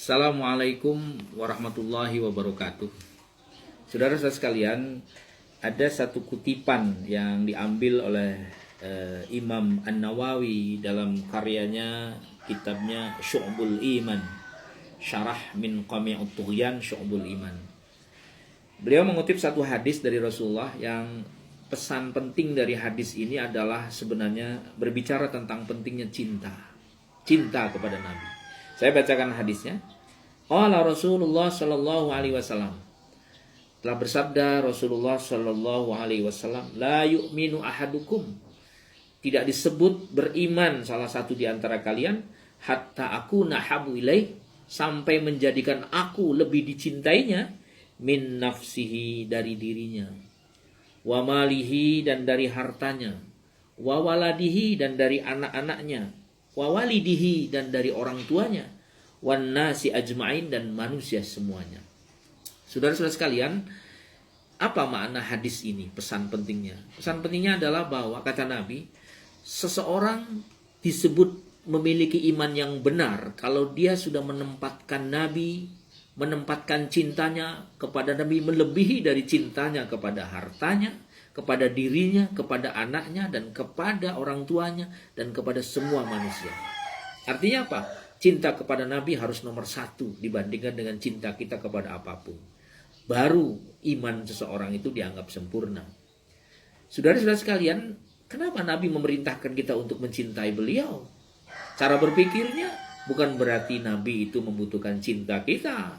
Assalamualaikum warahmatullahi wabarakatuh. Saudara-saudara sekalian, ada satu kutipan yang diambil oleh Imam An-Nawawi dalam karyanya, kitabnya Syu'bul Iman, Syarah min Qami'ut Tughyan Syu'bul Iman. Beliau mengutip satu hadis dari Rasulullah yang pesan penting dari hadis ini adalah sebenarnya berbicara tentang pentingnya cinta kepada Nabi. Saya bacakan hadisnya. Qala Rasulullah sallallahu alaihi wasallam. Telah bersabda Rasulullah sallallahu alaihi wasallam, la yu'minu ahadukum. Tidak disebut beriman salah satu di antara kalian hatta aku nahabu ilaih, sampai menjadikan aku lebih dicintainya min nafsihi, dari dirinya, wa malihi, dan dari hartanya, wa waladihi, dan dari anak-anaknya, wa walidihi, dan dari orang tuanya, wan nasi ajma'in, dan manusia semuanya. Saudara-saudara sekalian, apa makna hadis ini? Pesan pentingnya. Pesan pentingnya adalah bahwa, kata Nabi, seseorang disebut memiliki iman yang benar kalau dia sudah menempatkan Nabi, menempatkan cintanya kepada Nabi melebihi dari cintanya kepada hartanya, kepada dirinya, kepada anaknya, dan kepada orang tuanya, dan kepada semua manusia. Artinya apa? Cinta kepada Nabi harus nomor satu dibandingkan dengan cinta kita kepada apapun. Baru iman seseorang itu dianggap sempurna. Saudara-saudara sekalian, kenapa Nabi memerintahkan kita untuk mencintai beliau? Cara berpikirnya bukan berarti Nabi itu membutuhkan cinta kita,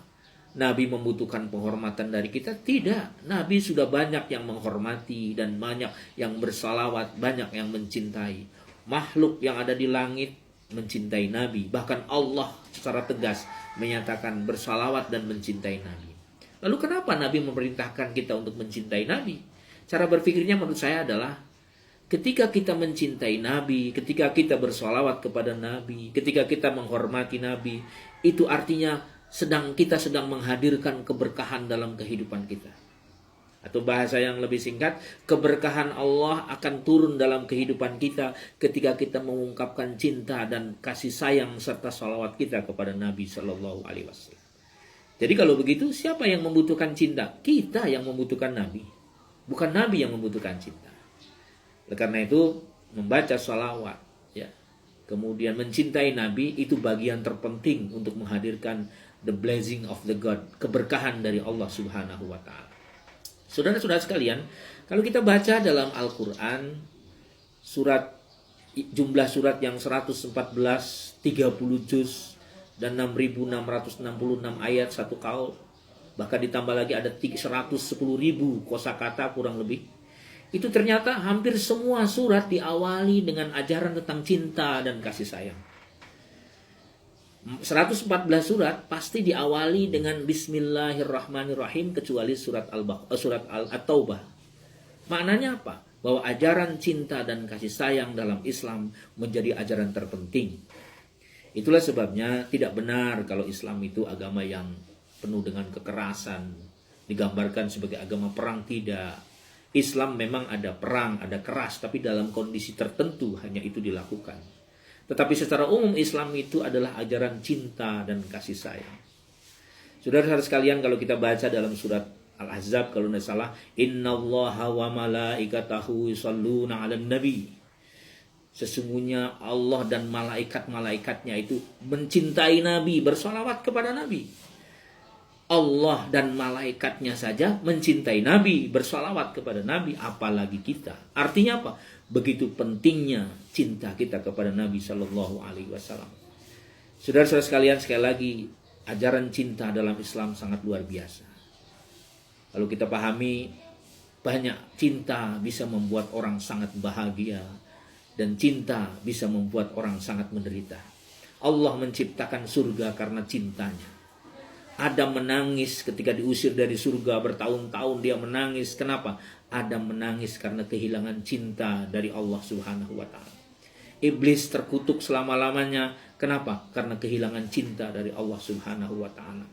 Nabi membutuhkan penghormatan dari kita. Tidak. Nabi sudah banyak yang menghormati dan banyak yang bersalawat, banyak yang mencintai. Makhluk yang ada di langit mencintai Nabi. Bahkan Allah secara tegas menyatakan bersalawat dan mencintai Nabi. Lalu kenapa Nabi memerintahkan kita untuk mencintai Nabi? Cara berpikirnya menurut saya adalah, ketika kita mencintai Nabi, ketika kita bersalawat kepada Nabi, ketika kita menghormati Nabi, itu artinya kita sedang menghadirkan keberkahan dalam kehidupan kita. Atau bahasa yang lebih singkat, keberkahan Allah akan turun dalam kehidupan kita ketika kita mengungkapkan cinta dan kasih sayang serta salawat kita kepada Nabi Shallallahu Alaihi Wasallam. Jadi kalau begitu, siapa yang membutuhkan cinta? Kita yang membutuhkan Nabi, bukan Nabi yang membutuhkan cinta. Oleh karena itu, membaca salawat, ya, kemudian mencintai Nabi, itu bagian terpenting untuk menghadirkan the blessing of the God, keberkahan dari Allah Subhanahu wa taala. Saudara-saudara sekalian, kalau kita baca dalam Al-Qur'an, jumlah surat yang 114, 30 juz dan 6.666 ayat satu kaul, bahkan ditambah lagi ada 110.000 kosakata kurang lebih. Itu ternyata hampir semua surat diawali dengan ajaran tentang cinta dan kasih sayang. 114 surat pasti diawali dengan Bismillahirrahmanirrahim, kecuali surat At-Taubah. Maknanya apa? Bahwa ajaran cinta dan kasih sayang dalam Islam menjadi ajaran terpenting. Itulah sebabnya tidak benar kalau Islam itu agama yang penuh dengan kekerasan, digambarkan sebagai agama perang. Tidak. Islam memang ada perang, ada keras, tapi dalam kondisi tertentu hanya itu dilakukan. Tetapi secara umum Islam itu adalah ajaran cinta dan kasih sayang. Saudara-saudara sekalian, kalau kita baca dalam surat Al-Ahzab, kalau tidak salah, innallaha wa malaikatahu yusholluna 'alan nabi. Sesungguhnya Allah dan malaikat-malaikatnya itu mencintai Nabi, bersolawat kepada Nabi. Allah dan malaikatnya saja mencintai Nabi, bersalawat kepada Nabi, apalagi kita. Artinya apa? Begitu pentingnya cinta kita kepada Nabi Shallallahu Alaihi Wasallam. Saudara-saudara sekalian, sekali lagi, ajaran cinta dalam Islam sangat luar biasa. Kalau kita pahami, banyak cinta bisa membuat orang sangat bahagia, dan cinta bisa membuat orang sangat menderita. Allah menciptakan surga karena cintanya. Adam menangis ketika diusir dari surga, bertahun-tahun dia menangis. Kenapa? Adam menangis karena kehilangan cinta dari Allah Subhanahu wa taala. Iblis terkutuk selama-lamanya. Kenapa? Karena kehilangan cinta dari Allah Subhanahu wa taala.